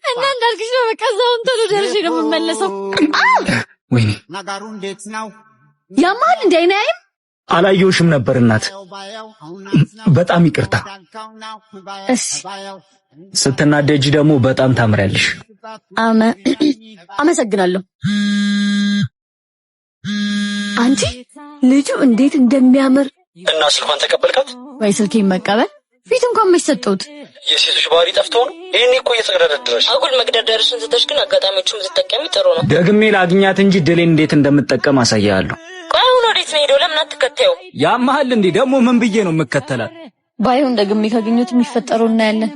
እና እንዳልክሽ ነው በቃ እዛውን ቶሎ ደርሼ ነው የምመለሰው። ወይኔ ነገሩ እንዴት ነው? ያማል እንዴ? አይናይም አላየሁሽም ነበር እናት። በጣም ይቅርታ። እሺ ስትናደጂ ደግሞ በጣም ታምሪያለሽ። አመሰግናለሁ። አንቺ ልጁ እንዴት እንደሚያምር እና ስልኳን ተቀበልካት ወይ? ስልኬን መቀበል ፊት እንኳን መሰጠውት የሴቶች ባህሪ ጠፍተው ነው። ይሄኔ እኮ እየተገደደረሽ አጉል መግደርደርሽን ዝተሽ ግን አጋጣሚዎቹን ዝጠቀሚ ጥሩ ነው። ደግሜ ላግኛት እንጂ ድሌን እንዴት እንደምጠቀም አሳያለሁ። ቆይ አሁን ወዴት ነው ሄደው? ለምን አትከተዩ? ያማል እንዴ? ደግሞ ምን ብዬ ነው የምከተላት? ባይሆን ደግሜ ካገኘሁት የሚፈጠረው እናያለን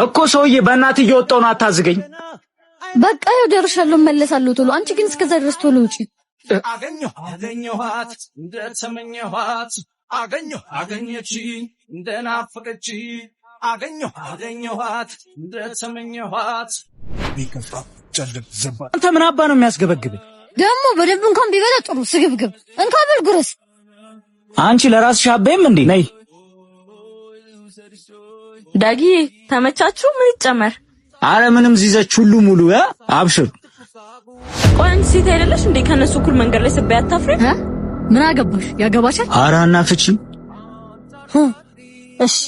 እኮ። ሰውዬ በእናትህ እየወጣሁ ነው፣ አታዝገኝ። በቃ ያው ደርሻለሁ፣ መለሳለሁ ቶሎ። አንቺ ግን እስከዛ ድረስ ቶሎ ውጪ። አገኘኋት እንደተመኘኋት አገኘችኝ እንደናፈቀች አገኘኋት እንደተመኘኋት ቢከፋ ጨልብ ዘባ። አንተ ምን አባ ነው የሚያስገበግብህ? ደግሞ በደንብ እንኳን ቢበላ ጥሩ ስግብግብ እንኳን በልጉረስ። አንቺ ለራስሽ አበይም እንዴ? ነይ ዳጊ ተመቻችሁ? ምን ይጨመር? አረ ምንም ዚዘች ሁሉ ሙሉ አብሽር። ቆይ አንቺ ሴት አይደለሽ እንዴ? ከነሱ እኩል መንገድ ላይ ስበይ አታፍሪ? ምን አገባሽ? ያገባሻል? አረ አናፍቺ። እሺ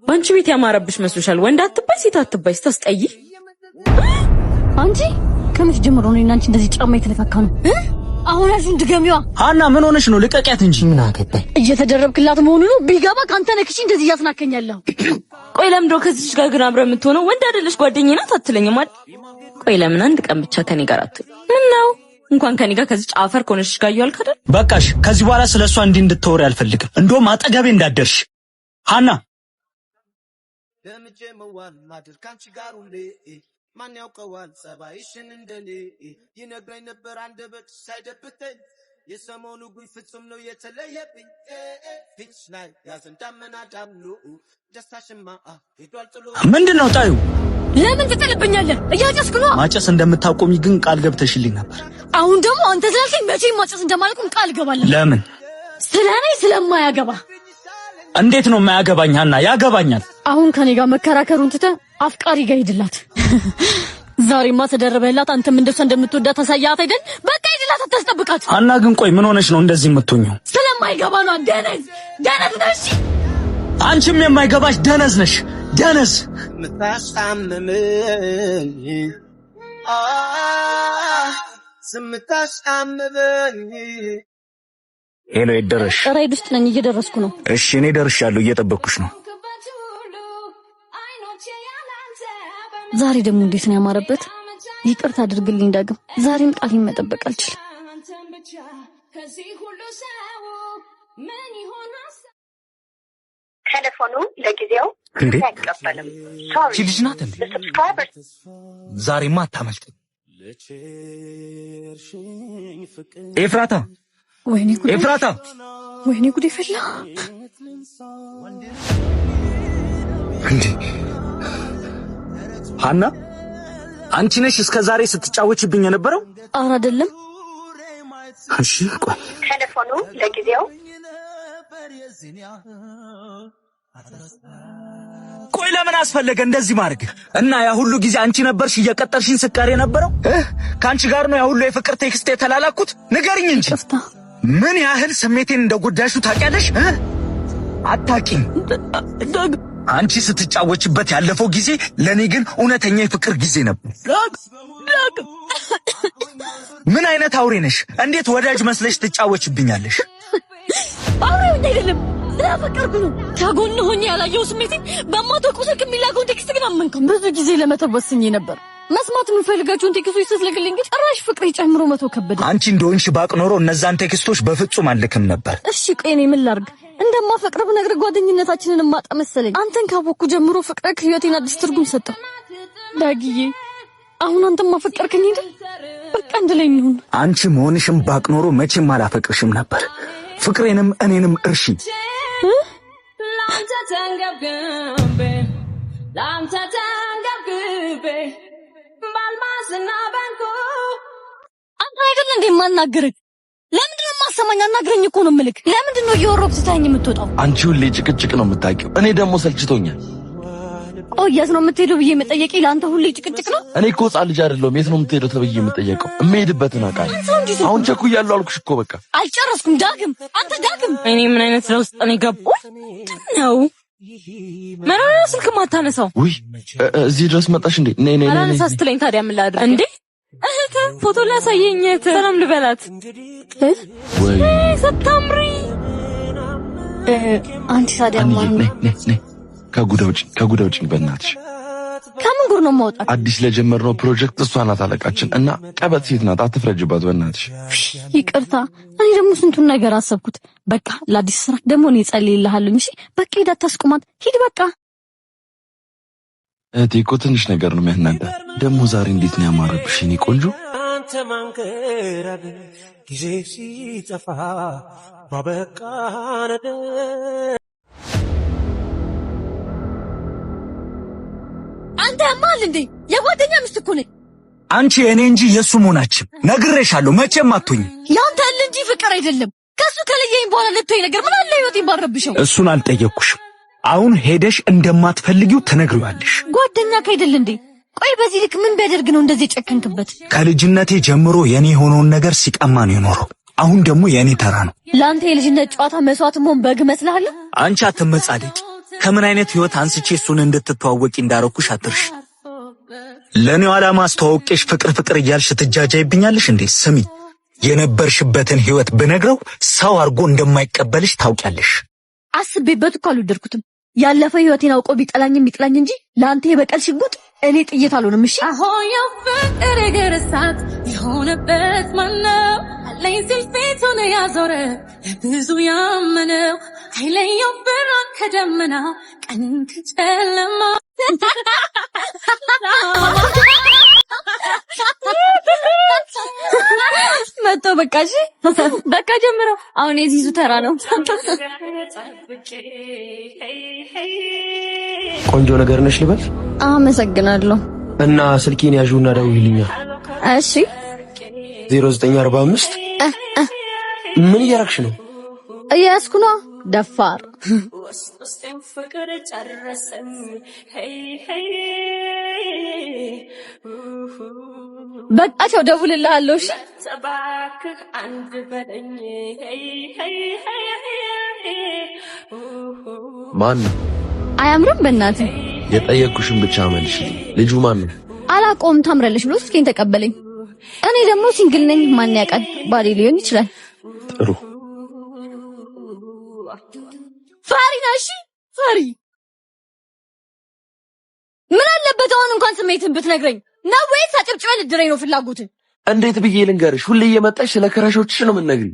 አንቺ ቤት ያማረብሽ መስሎሻል? ወንድ አትባይ ሴት አትባይ ስታስጠይ። አንቺ ከመቼ ጀምሮ ነው እናንቺ እንደዚህ ጫማ የተለካካ ነው? አሁን አሹን ድገሚዋ። ሃና ምን ሆነሽ ነው? ልቀቂያት እንጂ። ምን አገባኝ? እየተደረብክላት መሆኑ ነው። ቢገባ ካንተ ነክቺ እንደዚህ ያስናከኛለሁ። ቆይ ለምዶ ከዚህሽ ጋር ግን አብረ የምትሆነው ወንድ አይደለሽ? ጓደኛዬ ናት አትለኝም አይደል? ቆይ ለምን አንድ ቀን ብቻ ከኔ ጋር አትል? ምን ነው እንኳን ከኔ ጋር ከዚህ አፈር ኮነሽ ጋር ያልክ አይደል? በቃሽ። ከዚህ በኋላ ስለሷ እንዲህ እንድትወሪ አልፈልግም። እንደውም አጠገቤ እንዳትደርሽ ሃና። ደምጄ መዋል ማድር ካንቺ ጋር ሁሌ ማን ያውቀዋል ጸባይሽን እንደኔ ይነግረኝ ነበር አንደበት ሳይደብተኝ የሰሞኑ ግን ፍጹም ነው የተለየብኝ ፊትሽ ላይ ያዘን ዳመና ዳምሎ ደስታሽማ ሄዷል ጥሎ። ምንድነው ጣዩ? ለምን ትጥልብኛለህ? እያጨስኩ ነው። ማጨስ እንደምታቆሚ ግን ቃል ገብተሽልኝ ነበር። አሁን ደግሞ አንተ ስላልከኝ መቼም ማጨስ እንደማልቆም ቃል ገባለሁ። ለምን? ስለኔ ስለማያገባ። እንዴት ነው የማያገባኝ? ሃና ያገባኛል። አሁን ከኔ ጋር መከራከሩን ትተህ አፍቃሪ ጋር ሂድላት። ዛሬማ ተደረበላት። አንተም እንደሷ እንደምትወዳት ታሳያት አይደል? በቃ ሂድላት፣ አታስጠብቃት። ሃና ግን ቆይ ምን ሆነሽ ነው እንደዚህ የምትሆኚው? ስለማይገባ ነው። ደነዝ ነሽ። አንቺም የማይገባሽ ደነዝ ነሽ። ደነዝ ስምታስአምበኝ። ሄሎ ይደረሽ። ራይድ ውስጥ ነኝ፣ እየደረስኩ ነው። እሺ እኔ ደርሻለሁ፣ እየጠበቅኩሽ ነው። ዛሬ ደግሞ እንዴት ነው ያማረበት። ይቅርታ አድርግልኝ ዳግም፣ ዛሬም ቃሌን መጠበቅ አልችልም። ቴሌፎኑ ለጊዜው አይቀበልም። እቺ ልጅ ናት እንዴ? ዛሬማ አታመልጥም። ኤፍራታ፣ ወይኔ ጉዴ! ኤፍራታ፣ ወይኔ ጉዴ ፈላ እንዴ! ሃና አንቺ ነሽ እስከ ዛሬ ስትጫወችብኝ የነበረው? ኧረ አይደለም። እሺ ቆይ ቴሌፎኑ ለጊዜው ቆይ ለምን አስፈለገ እንደዚህ ማድረግ? እና ያ ሁሉ ጊዜ አንቺ ነበርሽ እየቀጠርሽኝ ስቀር የነበረው? ካንቺ ጋር ነው ያ ሁሉ የፍቅር ቴክስት የተላላኩት? ንገሪኝ እንጂ ምን ያህል ስሜቴን እንደጎዳሽው ታውቂያለሽ? አታውቂም። አንቺ ስትጫወችበት ያለፈው ጊዜ ለኔ ግን እውነተኛ የፍቅር ጊዜ ነበር። ምን አይነት አውሬ ነሽ? እንዴት ወዳጅ መስለሽ ትጫወችብኛለሽ? አውሬው አይደለም፣ ስለፈቀርኩ ነው። ከጎን ሆኜ ያላየው ስሜቴን በማታውቀው ስልክ የሚላከውን ቴክስት ግን አመንከም። ብዙ ጊዜ ለመተው ወስኜ ነበር። መስማት የምፈልጋቸውን ቴክስቶች ስትልክልኝ ግን ጭራሽ ፍቅሬ ጨምሮ መተው ከበደ። አንቺ እንደሆንሽ ባቅ ኖሮ እነዛን ቴክስቶች በፍጹም አልልክም ነበር። እሺ ቆይ እኔ ምን ላድርግ? እንደማፈቅረው ብነግርህ ጓደኝነታችንን ማጣ መሰለኝ። አንተን ካወኩ ጀምሮ ፍቅርህ ህይወቴን አዲስ ትርጉም ሰጠው። ዳጊዬ አሁን አንተም ማፈቀርከኝ አይደል? በቃ እንደላይ እንሁን። አንቺ መሆንሽም ባቅ ኖሮ መቼም አላፈቅርሽም ነበር። ፍቅሬንም እኔንም እርሺ። አንተ አይደል እንዴ ማናገርክ? ለምንድን ነው የማሰማኝ? አናግረኝ እኮ ነው የምልክ። ለምንድን ነው እየወረብክ ትታኝ የምትወጣው? አንቺ ሁሌ ጭቅጭቅ ነው የምታውቂው። እኔ ደግሞ ሰልችቶኛል። የት ነው የምትሄደው ብዬ መጠየቄ ለአንተ ሁሌ ጭቅጭቅ ነው? እኔ እኮ ሕፃን ልጅ አይደለሁም። የት ነው የምትሄደው ተብዬ የምጠየቀው? የምሄድበትን አውቃለሁ። አሁን ቸኩያለሁ አልኩሽ እኮ በቃ። አልጨረስኩም። ዳግም አንተ ዳግም እኔ ምን አይነት ለውስጥ ነው የገባው ነው? ምነው ስልክ ማታነሳው? ውይ እዚህ ድረስ መጣሽ እንዴ? ነይ ነይ ነይ። አላነሳ ስትለኝ ታዲያ ምን ላድርግ እንዴ? እህት ፎቶ ላሳየኝ፣ ሰላም ልበላት። ወይ ሰታምሪ አንቺ ታዲያ ማን ነው? ነይ ከጉዳውጭ በእናትሽ። ከምን ጉር ነው የማወጣው? አዲስ ለጀመርነው ፕሮጀክት እሷ ናት አለቃችን እና ቀበጥ ሴት ናት። አትፍረጅባት በእናትሽ። ይቅርታ፣ እኔ ደግሞ ስንቱን ነገር አሰብኩት። በቃ ለአዲስ ስራ ደግሞ እኔ ጸልይልሃለሁ። እሺ በቃ ሂድ፣ አታስቁማት። ሂድ በቃ። እህቴ እኮ ትንሽ ነገር ነው የሚያናዳ። ደግሞ ዛሬ እንዴት ነው ያማረብሽ የኔ ቆንጆ። አንተ ማንከራድ ጊዜ ሲጠፋ ባበቃ ነገር አንተ ያማል እንዴ? የጓደኛ ሚስት እኮ ነኝ። አንቺ እኔ እንጂ የሱ መሆናችን ነግሬሻለሁ። መቼም አትሆኝ። ያንተ እንጂ ፍቅር አይደለም። ከሱ ከለየኝ በኋላ ልትወይ ነገር ምን አለ ህይወቴን ባረብሽው። እሱን አልጠየቅኩሽም። አሁን ሄደሽ እንደማትፈልጊው ትነግሪዋለሽ። ጓደኛ ከይደል እንዴ? ቆይ በዚህ ልክ ምን ቢያደርግ ነው እንደዚህ ጨከንክበት? ከልጅነቴ ጀምሮ የኔ የሆነውን ነገር ሲቀማ ነው የኖረው። አሁን ደግሞ የኔ ተራ ነው። ለአንተ የልጅነት ጨዋታ መስዋዕት መሆን በግ መስልሃል? አንቺ አትመጻደቂ። ከምን አይነት ህይወት አንስቼ እሱን እንድትተዋወቂ እንዳረኩሽ አትርሽ። ለኔው ዓላማ አስተዋውቄሽ ፍቅር እያልሽ ትጃጃይብኛለሽ እንዴ? ስሚ፣ የነበርሽበትን ህይወት ብነግረው ሰው አድርጎ እንደማይቀበልሽ ታውቂያለሽ። አስቤበት እኮ አልወደድኩትም። ያለፈ ህይወቴን አውቆ ቢጠላኝም ይጥላኝ እንጂ ለአንተ የበቀል ሽጉጥ እኔ ጥይት አልሆንም። እሺ አሆያው ፍቅር ገርሳት የሆነበት ማነው? አለኝ ሲል ፊቱን ያዞረ ለብዙ ያመነው አይለየው ብርሃን ከደመና ቀንን ከጨለማ መቶ በቃ እሺ በቃ ጀምረው። አሁን የዚዙ ተራ ነው። ቆንጆ ነገር ነሽ ልበል? አመሰግናለሁ። እና ስልኬን ያዡና ደውይልኛ። እሺ 0945 ምን እያረግሽ ነው? እያስኩ ነው። ደፋር ፍቅር ጨረሰኝ በቃ ቻው፣ ደውልልሃለሁ። እሺ ተባክህ አንድ በለኝ። ማን ነው? አያምርም? በእናትህ የጠየቅኩሽን ብቻ መልሽልኝ። ልጁ ማን ነው? አላውቀውም። ታምራለች ብሎ ስልኬን ተቀበለኝ። እኔ ደግሞ ሲንግል ነኝ። ማን ያውቃል? ባሌ ሊሆን ይችላል። ጥሩ ፈሪ ነሽ? ፈሪ ምን አለበት አሁን እንኳን ስሜትን ብትነግረኝ ነው ወይስ አጨብጭበን ልድረኝ ነው ፍላጎትን? እንዴት ብዬ ልንገርሽ? ሁሌ እየመጣሽ ስለ ክራሾችሽ ነው የምትነግሪኝ።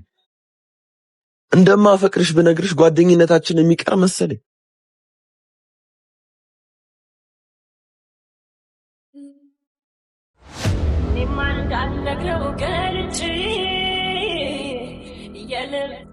እንደማፈቅርሽ ብነግርሽ ጓደኝነታችን የሚቀር መሰለኝ። እኔማ እንዳልነግረው ገልጬ የልብ